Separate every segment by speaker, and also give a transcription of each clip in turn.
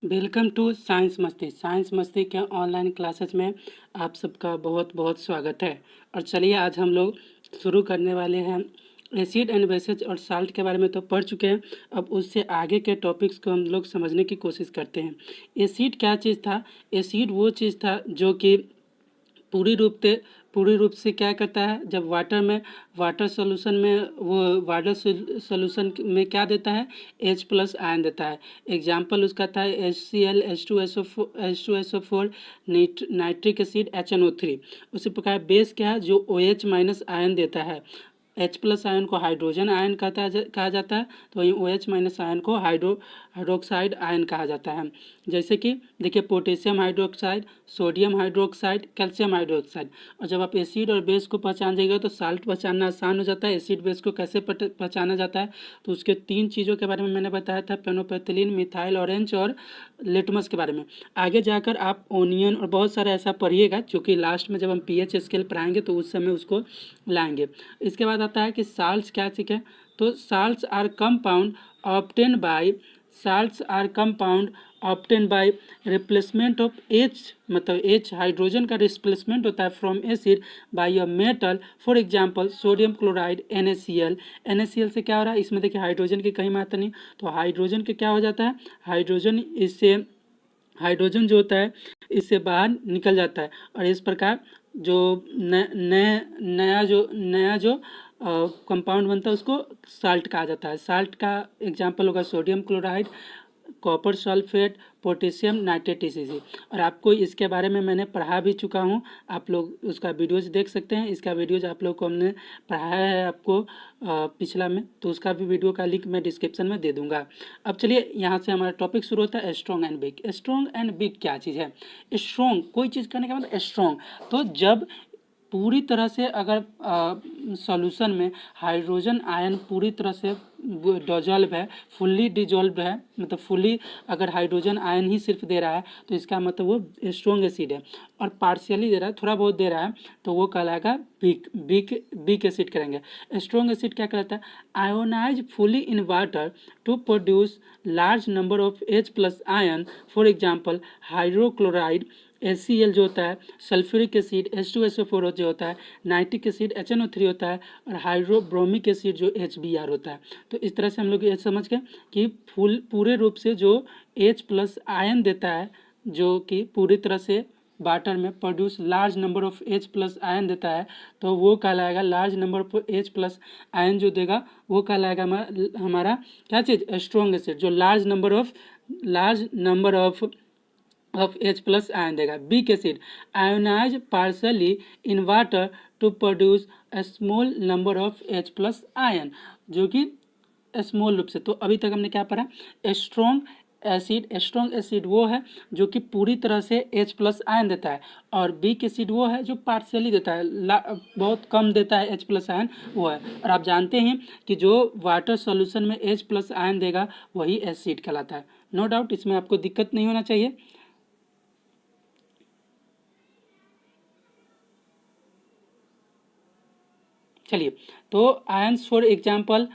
Speaker 1: Welcome to science मस्ती के online classes में आप सबका बहुत बहुत स्वागत है। और चलिए आज हम लोग शुरू करने वाले हैं। एसिड एंड बेसेज और साल्ट के बारे में तो पढ़ चुके हैं, अब उससे आगे के टॉपिक्स को हम लोग समझने की कोशिश करते हैं। एसिड क्या चीज़ था? एसिड वो चीज़ था जो कि पूरी रूप से क्या करता है, जब वाटर सोल्यूशन में वो वाटर सोल्यूशन में क्या देता है, H+ आयन देता है। एग्जाम्पल उसका था HCl H2SO4 nitric acid HNO3। उसी प्रकार बेस क्या है, जो OH- आयन देता है। H+ आयन को हाइड्रोजन आयन कहा जाता है, तो वहीं OH- आयन को हाइड्रोक्साइड आयन कहा जाता है। जैसे कि देखिए, potassium hydroxide, sodium hydroxide, calcium hydroxide. और जब आप एसिड और बेस को पहचान जाएगा तो साल्ट पहचानना आसान हो जाता है। एसिड बेस को कैसे पहचाना जाता है, तो उसके 3 चीज़ों के बारे में मैंने बताया था, पेनोपेथिलीन, मिथाइल ऑरेंज और लिटमस के बारे में। आगे जाकर आप ओनियन और बहुत सारा ऐसा पढ़िएगा, जो कि लास्ट में जब हम pH स्केल पढ़ाएंगे तो उस समय उसको लाएंगे। इसके बाद आता है कि साल्ट्स क्या चीज़ है, तो salts are compound obtain by replacement of H, मतलब H हाइड्रोजन का रिप्लेसमेंट होता है from acid by a metal. For example sodium chloride NaCl से क्या हो रहा है, इसमें देखिए हाइड्रोजन की कहीं मात्रा नहीं, तो हाइड्रोजन के क्या हो जाता है, हाइड्रोजन जो होता है इससे बाहर निकल जाता है। और इस प्रकार जो नया जो कंपाउंड बनता है उसको साल्ट कहा जाता है। साल्ट का एग्जांपल होगा sodium chloride, copper sulphate, potassium nitrate etc। और आपको इसके बारे में मैंने पढ़ा भी चुका हूँ, आप लोग उसका वीडियोज देख सकते हैं। इसका वीडियोज आप लोग को हमने पढ़ाया है आपको पिछला में, तो उसका भी वीडियो का लिंक मैं डिस्क्रिप्शन में दे दूंगा। अब चलिए यहाँ से हमारा टॉपिक शुरू होता है, strong and weak. Strong and weak क्या चीज़ है? स्ट्रॉन्ग कोई चीज़ करने का मतलब स्ट्रॉन्ग, तो जब पूरी तरह से अगर सॉल्यूशन में हाइड्रोजन आयन पूरी तरह से डिजॉल्व है, फुल्ली डिजॉल्व है, मतलब फुल्ली अगर हाइड्रोजन आयन ही सिर्फ दे रहा है तो इसका मतलब वो स्ट्रॉन्ग एसिड है। और पार्शियली दे रहा है, थोड़ा बहुत दे रहा है, तो वो कहलाएगा वीक एसिड करेंगे। स्ट्रॉन्ग एसिड क्या कहलाता है? Ionize fully in water to produce large number of H+ ion. For example hydrochloride HCl जो होता है, सल्फ्यूरिक एसिड H2SO4 जो होता है, नाइट्रिक एसिड HNO3 होता है, और हाइड्रोब्रोमिक एसिड जो HBr होता है। तो इस तरह से हम लोग ये समझ गए कि पूरे रूप से जो H+ आयन देता है, जो कि पूरी तरह से वाटर में produce large number of H+ ion देता है, तो वो कहलाएगा large number of H+ ion जो देगा वो कहलाएगा हमारा क्या चीज़, स्ट्रॉन्ग एसिड। जो large number of H+ ion देगा। Weak acid ionize partially in water to produce a small number of H+ ion, जो कि स्मॉल रूप से। तो अभी तक हमने क्या पढ़ा? स्ट्रॉन्ग एसिड वो है जो कि पूरी तरह से H+ आयन देता है, और वीक एसिड वो है जो पार्शियली देता है, बहुत कम देता है H+ आयन, वो है। और आप जानते हैं कि जो वाटर सॉल्यूशन में H+ आयन देगा वही एसिड कहलाता है। नो डाउट, इसमें आपको दिक्कत नहीं होना चाहिए। चलिए, तो आयंस फॉर एग्जाम्पल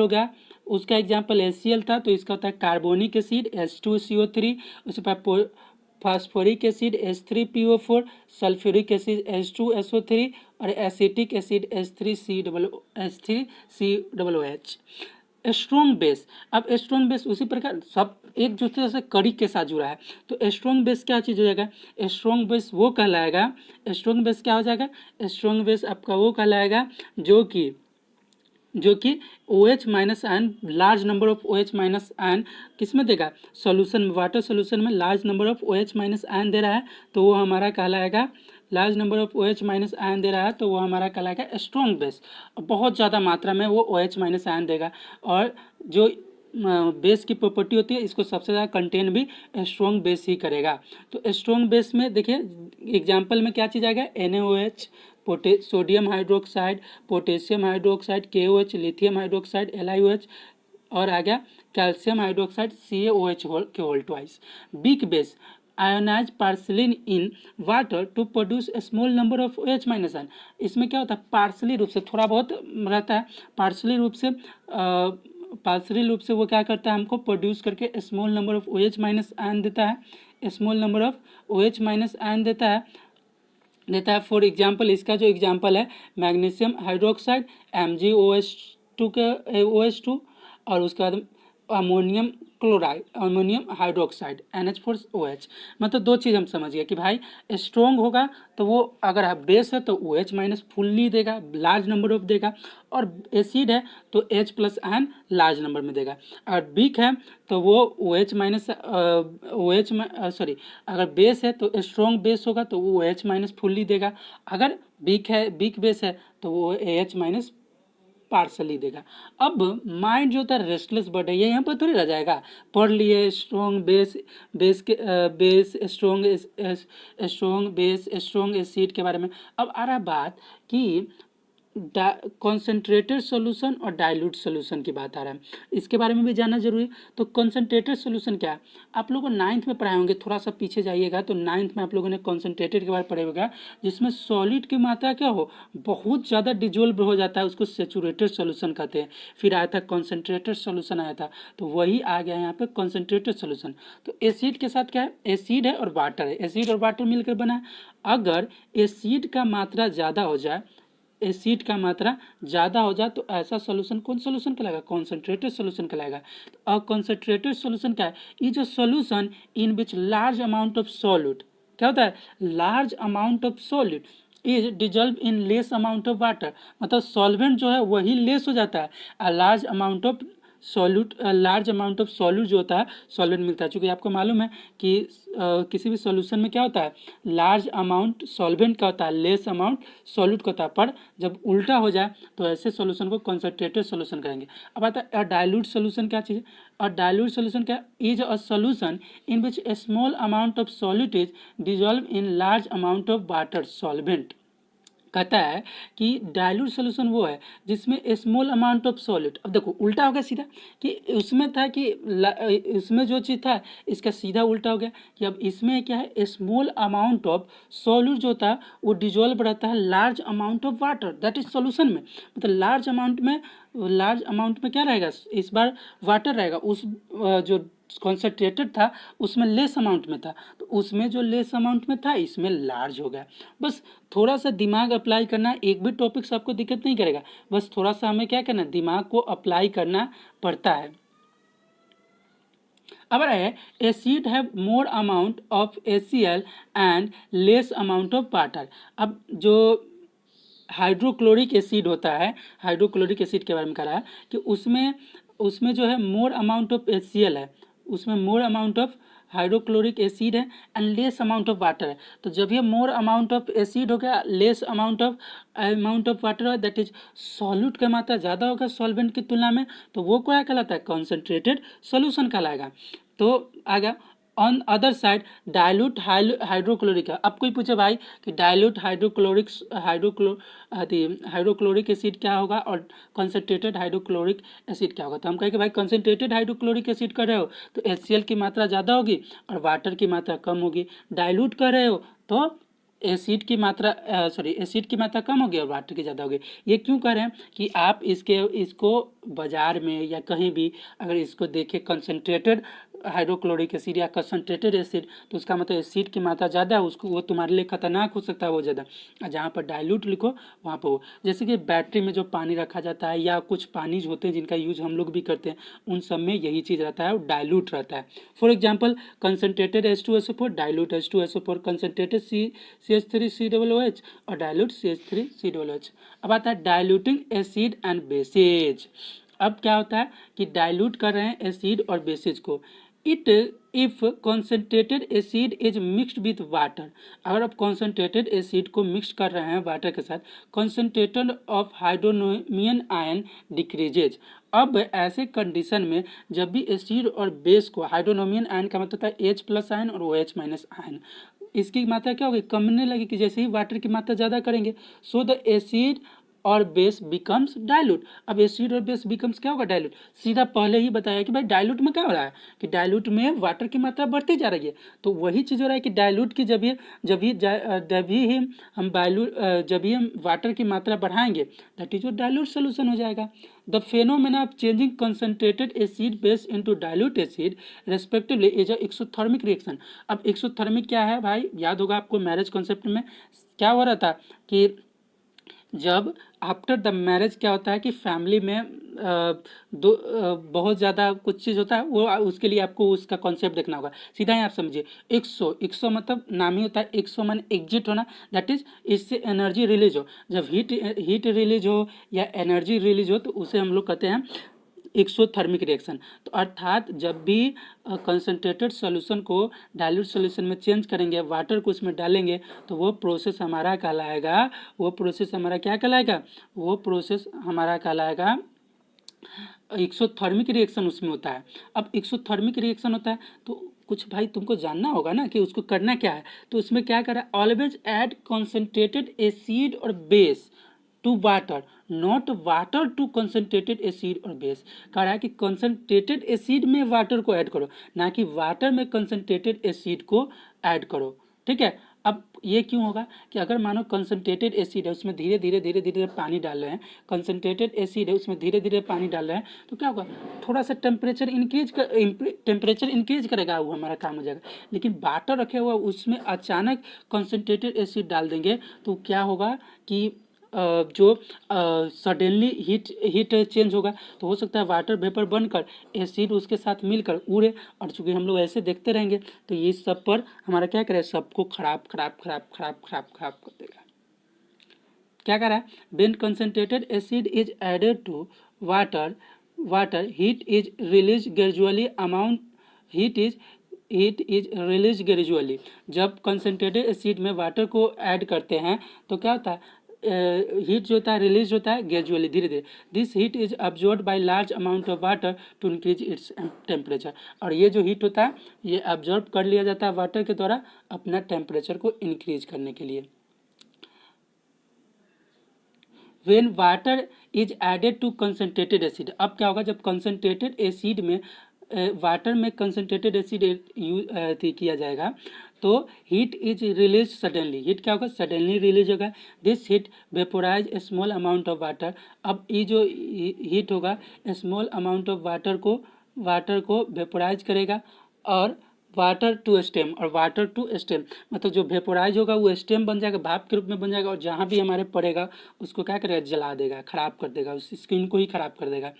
Speaker 1: हो गया, उसका एग्जाम्पल HCl था, तो इसका होता है कार्बोनिक एसिड H2CO3, उसके बाद phosphoric acid H3PO4, sulphuric acid H2SO3, और acetic acid H3COOH। Strong base, अब स्ट्रॉन्ग बेस उसी प्रकार सब एक दूसरे से कड़ी के साथ जुड़ा है, तो स्ट्रॉन्ग बेस क्या चीज़ हो जाएगा? स्ट्रॉन्ग बेस वो कहलाएगा, स्ट्रॉन्ग बेस क्या हो जाएगा? स्ट्रॉन्ग बेस आपका वो कहलाएगा जो कि OH- ion, large number of OH- ion किस में देगा? सॉल्यूशन में, वाटर सॉल्यूशन में large number of OH- ion दे रहा है, तो वो हमारा कहलाएगा large number of OH- ion दे रहा है, तो वो हमारा कहलाएगा स्ट्रॉन्ग बेस। बहुत ज़्यादा मात्रा में वो OH- आयन देगा, और जो बेस की प्रॉपर्टी होती है, इसको सबसे ज़्यादा कंटेन भी स्ट्रॉन्ग बेस ही करेगा। तो स्ट्रॉन्ग बेस में देखिए एग्जाम्पल में क्या चीज़ आएगा? NaOH, sodium hydroxide, potassium hydroxide KOH, lithium hydroxide LiOH, और आ गया कैल्शियम हाइड्रोक्साइड CaOH के whole twice. Weak base ionize partially in water to produce a small number of OH minus ion. इसमें क्या होता है, पार्सली रूप से थोड़ा बहुत रहता है, पार्सली रूप से वो क्या करता है, हमको प्रोड्यूस करके small number of OH minus ion देता है, small number of OH minus ion देता है। फॉर एग्जाम्पल, इसका जो एग्जाम्पल है मैग्नीशियम हाइड्रोक्साइड MgOH2 के OH2, और उसके बाद ammonium chloride, ammonium hydroxide NH4OH। मतलब दो चीज़ हम समझ गए कि भाई स्ट्रॉन्ग होगा तो वो अगर बेस है तो OH माइनस फुल्ली देगा, लार्ज नंबर ऑफ देगा, और एसिड है तो H plus ion large number में देगा। अगर वीक है तो वो OH माइनस सॉरी, अगर बेस है तो स्ट्रॉन्ग बेस होगा तो वो OH माइनस फुल्ली देगा, अगर वीक बेस है तो वो AH माइनस पार्सली देगा। अब माइंड जो होता है रेस्टलेस बर्ड है, ये यहाँ पर थोड़ी रह जाएगा, पढ़ लिए स्ट्रॉन्ग बेस स्ट्रॉन्ग एसिड के बारे में। अब आ रहा बात कि कॉन्सेंट्रेटेड सॉल्यूशन और डाइल्यूट सॉल्यूशन की बात आ रहा है, इसके बारे में भी जानना जरूरी है। तो कॉन्सेंट्रेटेड सॉल्यूशन क्या है, आप लोगों को 9th में पढ़ाए होंगे, थोड़ा सा पीछे जाइएगा तो 9th में आप लोगों ने कॉन्सेंट्रेटेड के बारे में पढ़े होगा, जिसमें सॉलिड की मात्रा क्या हो, बहुत ज़्यादा डिजोल्व हो जाता है, उसको सेचुरेटेड सॉल्यूशन कहते हैं। फिर आया था कॉन्सेंट्रेटेड सॉल्यूशन आया था, तो वही आ गया यहाँ पे कॉन्सेंट्रेटेड सॉल्यूशन। तो एसिड के साथ क्या है, एसिड है और वाटर है, एसिड और वाटर मिलकर बना है। अगर एसिड का मात्रा ज़्यादा हो जाए, एसिड का मात्रा ज़्यादा हो जाए तो ऐसा सॉल्यूशन कौन सॉल्यूशन कहलाएगा, कॉन्सेंट्रेटेड सॉल्यूशन कहलाएगा। तो कॉन्सेंट्रेटेड सॉल्यूशन क्या है, ये जो solution in which large amount of solute, क्या होता है, large amount of solute is dissolve in less amount of water. मतलब सॉल्वेंट जो है वही लेस हो जाता है, लार्ज अमाउंट ऑफ सॉल्यूट जो होता है सॉल्वेंट मिलता है। चूँकि आपको मालूम है कि किसी भी सॉल्यूशन में क्या होता है, लार्ज अमाउंट सॉल्वेंट का होता है, लेस अमाउंट सॉल्यूट का होता है, पर जब उल्टा हो जाए तो ऐसे सॉल्यूशन को कॉन्सेंट्रेटेड सॉल्यूशन कहेंगे। अब आता है डाइल्यूट सॉल्यूशन, क्या चीज़ है, और डाइल्यूट सॉल्यूशन क्या, is a solution in which A small amount of solute is dissolve in large amount of water solvent. कहता है कि डाइल्यूट सॉल्यूशन वो है जिसमें स्मॉल अमाउंट ऑफ सॉलिड। अब देखो उल्टा हो गया सीधा, कि उसमें था कि इसमें जो चीज़ था इसका सीधा उल्टा हो गया, कि अब इसमें क्या है, स्मॉल अमाउंट ऑफ सॉलिड जो था वो डिजोल्व रहता है large amount of water, that is solution में। मतलब लार्ज अमाउंट में क्या रहेगा, इस बार वाटर रहेगा, उस जो कॉन्सेंट्रेटेड था उसमें लेस अमाउंट में था, तो उसमें जो लेस अमाउंट में था इसमें लार्ज हो गया। बस थोड़ा सा दिमाग अप्लाई करना, एक भी टॉपिक्स आपको दिक्कत नहीं करेगा, बस थोड़ा सा हमें क्या करना, दिमाग को अप्लाई करना पड़ता है। अब है acid have more amount of HCl and less amount of water. अब जो हाइड्रोक्लोरिक एसिड होता है, हाइड्रोक्लोरिक एसिड के बारे में कह रहा है कि उसमें जो है मोर अमाउंट ऑफ HCl है, उसमें more amount of hydrochloric acid है and less amount of water है। तो जब ये मोर अमाउंट ऑफ एसिड हो गया, लेस अमाउंट ऑफ वाटर है, दैट इज सॉल्यूट का मात्रा ज़्यादा होगा सॉल्वेंट की तुलना में, तो वो क्या कहलाता है, कॉन्सेंट्रेटेड सॉल्यूशन कहलाएगा। तो आ गया on other side dilute hydrochloric है। अब कोई पूछे भाई कि डाइल्यूट हाइड्रोक्लोरिक एसिड क्या होगा और कॉन्सेंट्रेटेड हाइड्रोक्लोरिक एसिड क्या होगा, तो हम कहेंगे भाई कॉन्सेंट्रेटेड हाइड्रोक्लोरिक एसिड कर रहे हो तो HCl की मात्रा ज़्यादा होगी और वाटर की मात्रा कम होगी। डाइल्यूट कर रहे हो तो एसिड की मात्रा कम होगी और वाटर की ज़्यादा होगी। ये क्यों कह रहे हैं कि आप इसको बाज़ार में या कहीं भी अगर इसको देखें कॉन्सेंट्रेटेड हाइड्रोक्लोरिक एसिड या कंसनट्रेटेड एसिड, तो उसका मतलब एसिड की मात्रा ज़्यादा है, उसको वो तुम्हारे लिए खतरनाक हो सकता है वो ज़्यादा। और जहाँ पर डाइल्यूट लिखो वहाँ पर हो, जैसे कि बैटरी में जो पानी रखा जाता है या कुछ पानी होते हैं जिनका यूज हम लोग भी करते हैं, उन सब में यही चीज़ रहता है, डाइल्यूट रहता है। For example concentrated H2SO4, dilute H2SO4, concentrated CH3COOH और डाइल्यूट CH3COOH। अब आता है डाइल्यूटिंग एसिड एंड बेसेज। अब क्या होता है कि डाइल्यूट कर रहे हैं एसिड और बेसिस को, if concentrated acid is mixed with water. अगर आप कॉन्सेंट्रेटेड एसिड को मिक्स कर रहे हैं वाटर के साथ, कॉन्सेंट्रेटेड ऑफ हाइड्रोनोमियन आयन डिक्रीजेज। अब ऐसे कंडीशन में जब भी एसिड और बेस को, हाइड्रोनोमियन आयन का मतलब होता है H प्लस आयन और OH माइनस आयन, इसकी मात्रा क्या होगी, कमने लगेगी जैसे ही वाटर की मात्रा ज़्यादा करेंगे। सो द एसिड और बेस बिकम्स डाइल्यूट। अब एसिड और बेस बिकम्स क्या होगा, डाइल्यूट। सीधा पहले ही बताया कि भाई डाइल्यूट में क्या हो रहा है कि डाइल्यूट में वाटर की मात्रा बढ़ती जा रही है। तो वही चीज़ हो रहा है कि डाइल्यूट की जब भी हम वाटर की मात्रा बढ़ाएंगे that is your dilute solution हो जाएगा। The phenomena of changing concentrated acid base into dilute acid respectively is a exothermic reaction. अब एक्सोथर्मिक क्या है भाई, याद होगा आपको मैरिज कॉन्सेप्ट में क्या हो रहा था कि जब आफ्टर द मैरिज क्या होता है कि फैमिली में बहुत ज़्यादा कुछ चीज़ होता है, वो उसके लिए आपको उसका कॉन्सेप्ट देखना होगा। सीधा ही आप समझिए, एक्सो मतलब नाम ही होता है, एक्सो मान एग्जिट होना, दैट इज इससे एनर्जी रिलीज हो। जब हीट रिलीज हो या एनर्जी रिलीज हो तो उसे हम लोग कहते हैं एक्सोथर्मिक रिएक्शन। तो अर्थात जब भी कंसंट्रेटेड सॉल्यूशन को डाइल्यूट सॉल्यूशन में चेंज करेंगे, वाटर को उसमें डालेंगे, तो वो प्रोसेस हमारा कहलाएगा, वो प्रोसेस हमारा कहलाएगा एक्सोथर्मिक रिएक्शन उसमें होता है। अब एक्सोथर्मिक रिएक्शन होता है तो कुछ भाई तुमको जानना होगा ना कि उसको करना क्या है। तो उसमें क्या करा, ऑलवेज ऐड कॉन्सेंट्रेटेड एसिड और base to water, not water to concentrated acid और बेस। कह रहा है कि कंसंट्रेटेड एसिड में वाटर को ऐड करो, ना कि वाटर में कंसंट्रेटेड एसिड को ऐड करो। ठीक है। अब ये क्यों होगा कि अगर मानो कंसंट्रेटेड एसिड है उसमें धीरे धीरे पानी डाल रहे हैं, कंसंट्रेटेड एसिड है उसमें धीरे धीरे पानी डाल रहे हैं, तो क्या होगा, थोड़ा सा टेम्परेचर इंक्रीज करेगा, वो हमारा काम हो जाएगा। लेकिन वाटर रखे हुआ उसमें अचानक कंसंट्रेटेड एसिड डाल देंगे तो क्या होगा कि जो सडनली हीट चेंज होगा, तो हो सकता है वाटर वेपर बनकर एसिड उसके साथ मिलकर उड़े, और चूंकि हम लोग ऐसे देखते रहेंगे तो ये सब पर हमारा क्या करे, सबको खराब कर देगा। क्या कर रहा है, when concentrated acid is added to water heat is release gradually जब कंसंट्रेटेड एसिड में वाटर को ऐड करते हैं तो क्या होता है, हीट जो होता है रिलीज होता है ग्रेजुअली, धीरे धीरे। This heat is absorb by large amount of water to increase its temperature. और ये जो हीट होता है ये अब्जॉर्ब कर लिया जाता है वाटर के द्वारा अपना टेम्परेचर को इंक्रीज करने के लिए। When water is added to concentrated acid, अब क्या होगा, जब कंसनट्रेटेड एसिड में वाटर में कंसनट्रेटेड एसिड किया जाएगा तो heat is release suddenly, heat क्या होगा, सडनली रिलीज होगा। This heat vaporise A small amount of water. अब ये जो हीट होगा स्मॉल अमाउंट ऑफ वाटर को वेपोराइज करेगा और वाटर टू स्टेम, और वाटर टू स्टेम मतलब जो वेपोराइज होगा वो स्टेम बन जाएगा, भाप के रूप में बन जाएगा, और जहाँ भी हमारे पड़ेगा उसको क्या करेगा, जला देगा, खराब कर देगा, उस स्किन को ही खराब कर देगा।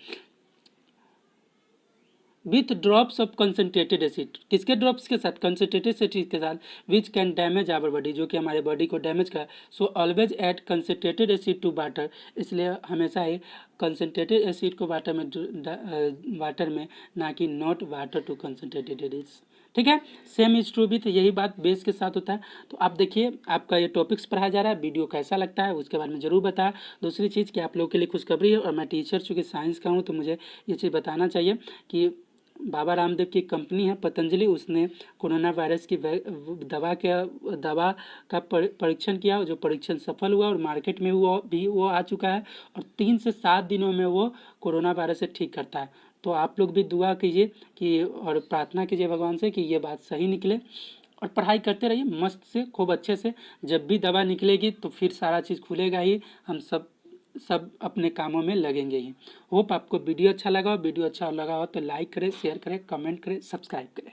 Speaker 1: With drops of concentrated acid, किसके ड्रॉप्स के साथ, कंसनट्रेटेड एसिड के साथ, which can damage our body, जो कि हमारे बॉडी को डैमेज कर। So always add concentrated acid to water, इसलिए हमेशा ही कंसनट्रेटेड एसिड को वाटर में ना कि not water to concentrated acid. ठीक है, सेम इज ट्रू विथ, यही बात बेस के साथ होता है। तो आप देखिए आपका ये टॉपिक्स पढ़ाया जा रहा है, वीडियो कैसा लगता है उसके बारे में जरूर बताएं। दूसरी चीज़ कि आप लोगों के लिए खुशखबरी है, और मैं टीचर चूँकि साइंस का हूँ तो मुझे ये चीज़ बताना चाहिए कि बाबा रामदेव की कंपनी है पतंजलि, उसने कोरोना वायरस की दवा का परीक्षण किया, जो परीक्षण सफल हुआ और मार्केट में वो आ चुका है, और 3 से 7 दिनों में वो कोरोना वायरस से ठीक करता है। तो आप लोग भी दुआ कीजिए कि और प्रार्थना कीजिए भगवान से कि ये बात सही निकले, और पढ़ाई करते रहिए मस्त से, खूब अच्छे से। जब भी दवा निकलेगी तो फिर सारा चीज़ खुलेगा ही, हम सब अपने कामों में लगेंगे ही। होप आपको वीडियो अच्छा लगा हो तो लाइक करें, शेयर करें, कमेंट करें, सब्सक्राइब करें।